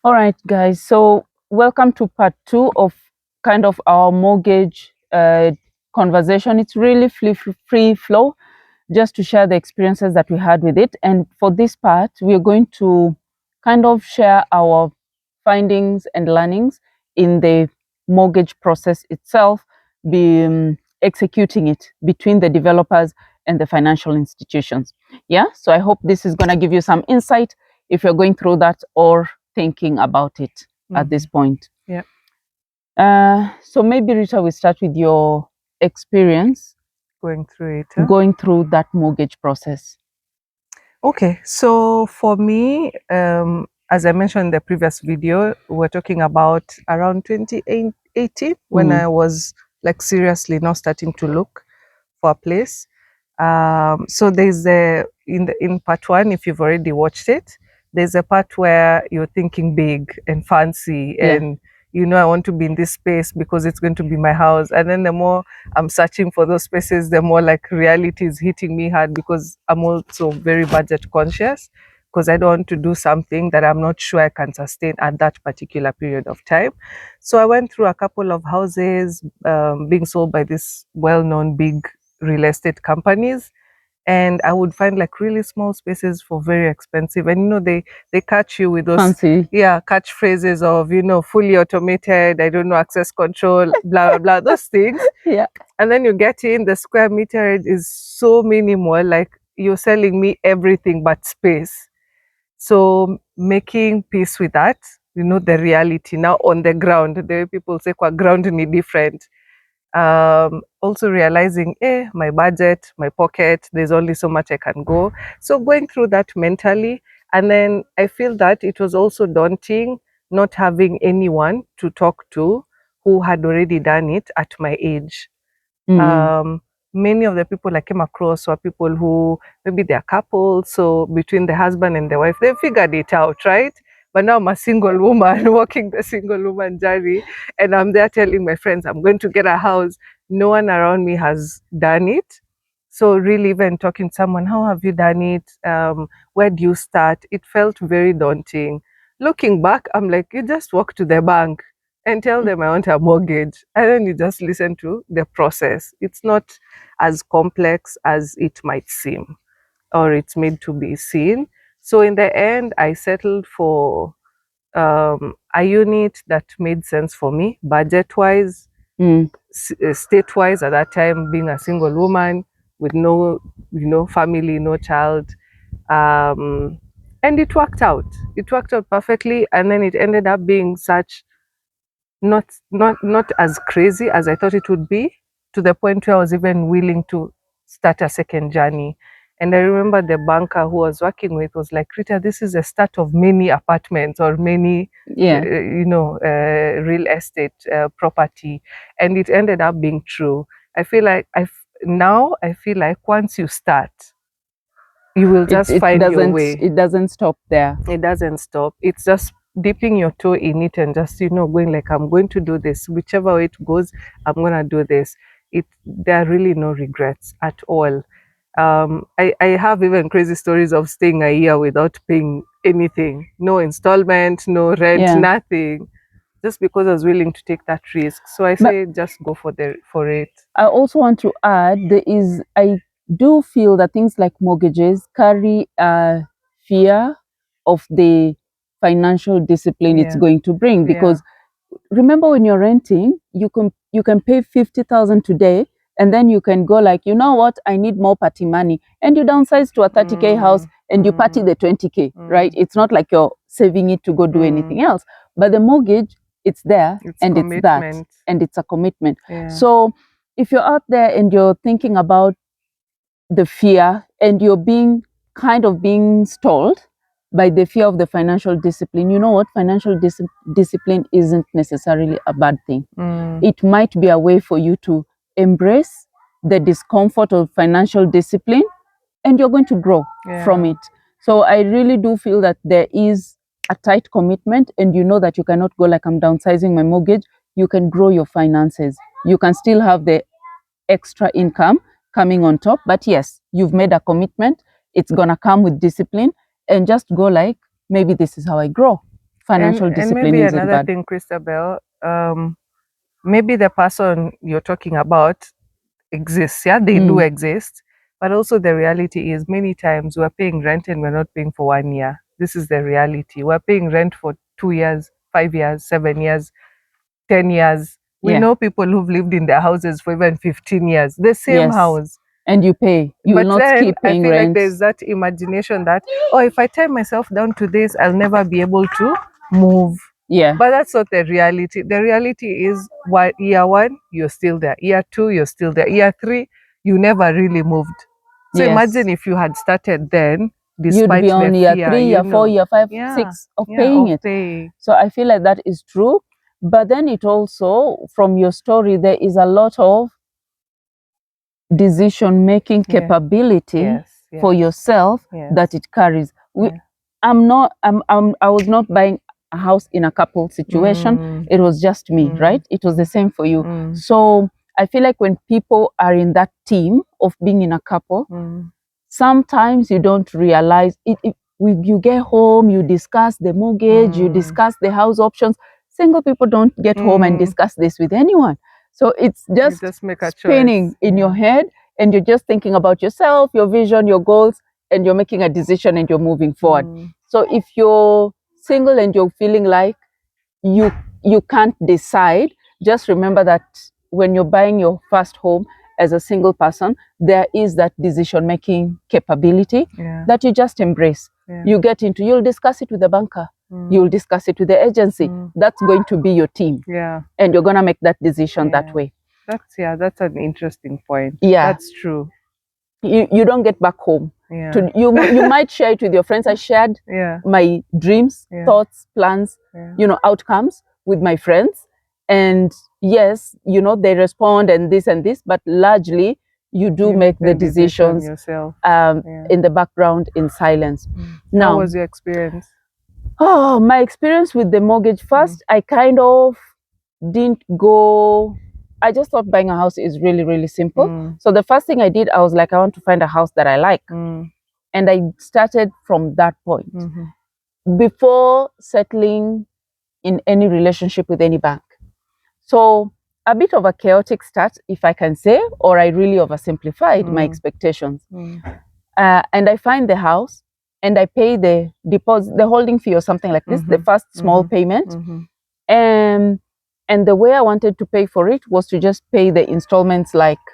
All right, guys. So, welcome to part two of kind of our mortgage conversation. It's really free flow, just to share the experiences that we had with it. And for this part, we are going to kind of share our findings and learnings in the mortgage process itself, be executing it between the developers and the financial institutions. Yeah. So I hope this is going to give you some insight if you're going through that or thinking about it at this point. Yeah. So maybe Rita, we start with your experience Going through it. Huh? going through that mortgage process. Okay, so for me, as I mentioned in the previous video, we're talking about around 2018 when I was like seriously now starting to look for a place. So there's in part one, if you've already watched it, there's a part where you're thinking big and fancy Yeah. and I want to be in this space because it's going to be my house. And then the more I'm searching for those spaces, the more like reality is hitting me hard because I'm also very budget conscious because I don't want to do something that I'm not sure I can sustain at that particular period of time. So I went through a couple of houses being sold by this well-known big real estate companies, and I would find like really small spaces for very expensive. And they catch you with those Fancy. catchphrases of fully automated, I don't know, access control, blah blah blah, those things. Yeah. And then you get in, the square meterage is so minimal, like you're selling me everything but space. So making peace with that, the reality now on the ground, the way people say kwa ground ni different. Also realizing, my budget, my pocket, there's only so much I can go. So going through that mentally, and then I feel that it was also daunting not having anyone to talk to who had already done it at my age. Many of the people I came across were people who maybe they're couples, so between the husband and the wife, they figured it out, right? But now I'm a single woman walking the single woman journey, and I'm there telling my friends I'm going to get a house. No one around me has done it. So really, even talking to someone, how have you done it? Where do you start? It felt very daunting. Looking back, I'm like, you just walk to the bank and tell them I want a mortgage, and then you just listen to the process. It's not as complex as it might seem or it's made to be seen. So in the end, I settled for a unit that made sense for me, budget wise, state wise. At that time, being a single woman with no, family, no child, and it worked out. It worked out perfectly, and then it ended up being such not as crazy as I thought it would be, to the point where I was even willing to start a second journey. And I remember the banker who I was working with was like, Rita, this is the start of many apartments or many, Yeah. real estate property. And it ended up being true. I feel like now I feel like once you start, you will just find your way. It doesn't stop there. It doesn't stop. It's just dipping your toe in it and just going like, I'm going to do this, whichever way it goes, I'm gonna do this. There are really no regrets at all. I have even crazy stories of staying a year without paying anything, no installment, no rent, Yeah. nothing, just because I was willing to take that risk. So I say just go for it. I also want to add, I do feel that things like mortgages carry a fear of the financial discipline it's Yeah. going to bring, because remember, when you're renting, you can pay 50,000 today, and then you can go like, you know what, I need more party money, and you downsize to a 30K house and you party the 20K, right? It's not like you're saving it to go do anything else. But the mortgage, it's there, and it's that, and it's a commitment. Yeah. So if you're out there and you're thinking about the fear, and you're being stalled by the fear of the financial discipline, you know what? Financial discipline isn't necessarily a bad thing. It might be a way for you to embrace the discomfort of financial discipline, and you're going to grow from it. So I really do feel that there is a tight commitment, and you know that you cannot go like, I'm downsizing my mortgage. You can grow your finances. You can still have the extra income coming on top, but yes, you've made a commitment. It's gonna come with discipline, and just go like, maybe this is how I grow. financial And discipline maybe isn't another bad. thing, Christabel, maybe the person you're talking about exists, yeah, they do exist, but also the reality is many times we're paying rent and we're not paying for 1 year. This is the reality. We're paying rent for 2 years, 5 years, 7 years, 10 years. We Yeah. know people who've lived in their houses for even 15 years, the same Yes. house. And you pay. You will But not then keep I paying feel like rent. there's that imagination that, oh, if I tie myself down to this, I'll never be able to move. Yeah. But that's not the reality. The reality is, year one, you're still there. Year two, you're still there. Year three, you never really moved. So Yes. imagine if you had started then, You'd despite be on the year fear, 3, year 4, year 5, yeah, 6 of yeah, paying of it. paying. So I feel like that is true. But then it also, from your story, there is a lot of decision making Yeah. capability Yes, for yes, yourself yes. that it carries. Yeah. I was not buying a house in a couple situation. It was just me, right? It was the same for you. So I feel like when people are in that team of being in a couple, sometimes you don't realize it. You get home, you discuss the mortgage, you discuss the house options. Single people don't get home and discuss this with anyone. So it's You just just make a spinning choice. in your head, and you're just thinking about yourself, your vision, your goals, and you're making a decision and you're moving forward. So if you're single and you're feeling like you can't decide, just remember that when you're buying your first home as a single person, there is that decision making capability Yeah. that you just embrace. Yeah. You get into, you'll discuss it with the banker, you'll discuss it with the agency. That's going to be your team. Yeah. And you're going to make that decision that way. That's an interesting point. Yeah. That's true. You don't get back home. Yeah. You might share it with your friends. I shared Yeah. my dreams, thoughts, plans, outcomes with my friends. And yes, they respond and this, but largely you do make the decisions yourself. in the background in silence. How was your experience? Oh, my experience with the mortgage first, I kind of didn't go. I just thought buying a house is really, really simple. So the first thing I did, I was like, I want to find a house that I like. And I started from that point. Before settling in any relationship with any bank. So a bit of a chaotic start, if I can say, or I really oversimplified my expectations. And I find the house and I pay the deposit, the holding fee or something like this, the first small payment. And the way I wanted to pay for it was to just pay the installments like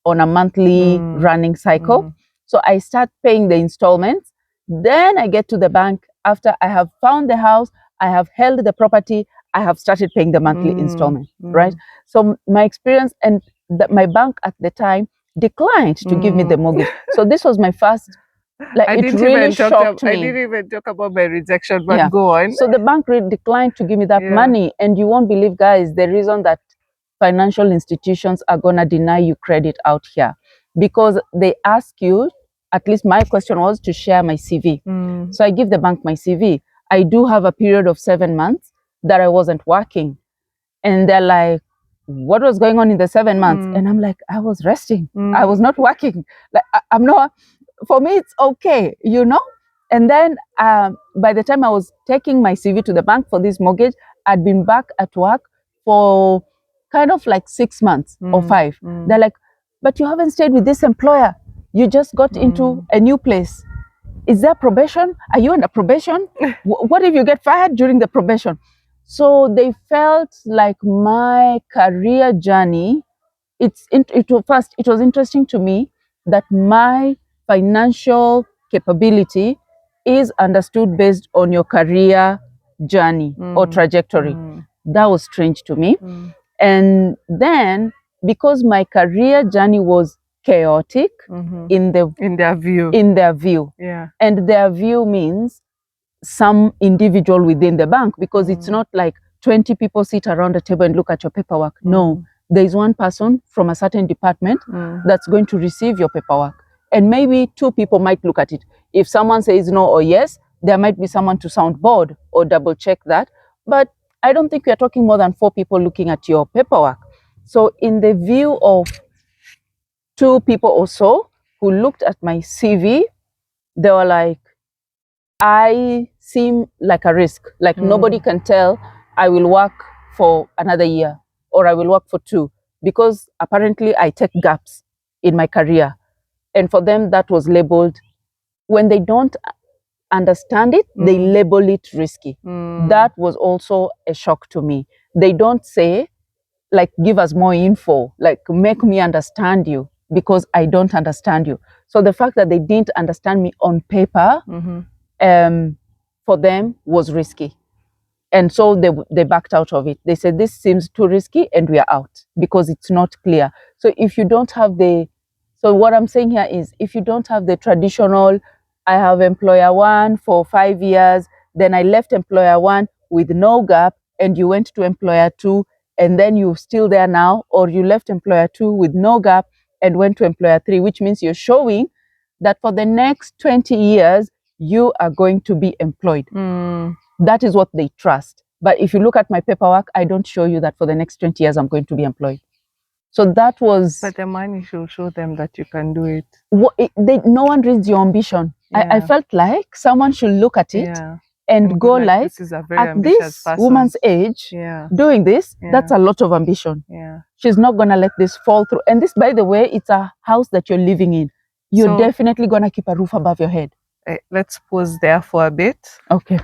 on a monthly running cycle. So I start paying the installments. Then I get to the bank after I have found the house, I have held the property, I have started paying the monthly installment, right? So my experience and my bank at the time declined to give me the mortgage. So this was my first, it really shocked me. I didn't even talk about my rejection, but go on. So the bank declined to give me that money. And you won't believe, guys, the reason that financial institutions are going to deny you credit out here, because they ask you, at least my question was to share my CV. So I give the bank my CV. I do have a period of 7 months that I wasn't working. And they're like, what was going on in the 7 months? And I'm like, I was resting. I was not working. Like, I'm not, for me, it's okay, And then by the time I was taking my CV to the bank for this mortgage, I'd been back at work for kind of like 6 months or 5. They're like, but you haven't stayed with this employer. You just got into a new place. Is there probation? Are you under probation? What if you get fired during the probation? So they felt like my career journey, it was interesting to me that my financial capability is understood based on your career journey or trajectory. That was strange to me. And then because my career journey was chaotic in their view. And their view means some individual within the bank, because it's not like 20 people sit around a table and look at your paperwork. No, there is one person from a certain department that's going to receive your paperwork. And maybe 2 people might look at it. If someone says no or yes, there might be someone to sound board or double check that. But I don't think we are talking more than 4 people looking at your paperwork. So in the view of 2 people or so who looked at my CV, they were like, I seem like a risk. Like nobody can tell I will work for another year or I will work for 2, because apparently I take gaps in my career. And for them, that was labeled, when they don't understand it, they label it risky. That was also a shock to me. They don't say, like, give us more info, like, make me understand you, because I don't understand you. So the fact that they didn't understand me on paper, for them was risky. And so they backed out of it. They said, this seems too risky and we are out because it's not clear. So if you don't have so what I'm saying here is, if you don't have the traditional, I have employer 1 for 5 years, then I left employer 1 with no gap, and you went to employer 2, and then you're still there now, or you left employer 2 with no gap and went to employer 3, which means you're showing that for the next 20 years, you are going to be employed. That is what they trust. But if you look at my paperwork, I don't show you that for the next 20 years I'm going to be employed. So that was. But the money should show them that you can do it. No one reads your ambition. Yeah. I felt like someone should look at it and go like, this is a very at this person. Woman's age, doing this, that's a lot of ambition. She's not going to let this fall through. And this, by the way, it's a house that you're living in. You're definitely going to keep a roof above your head. Let's pause there for a bit. Okay.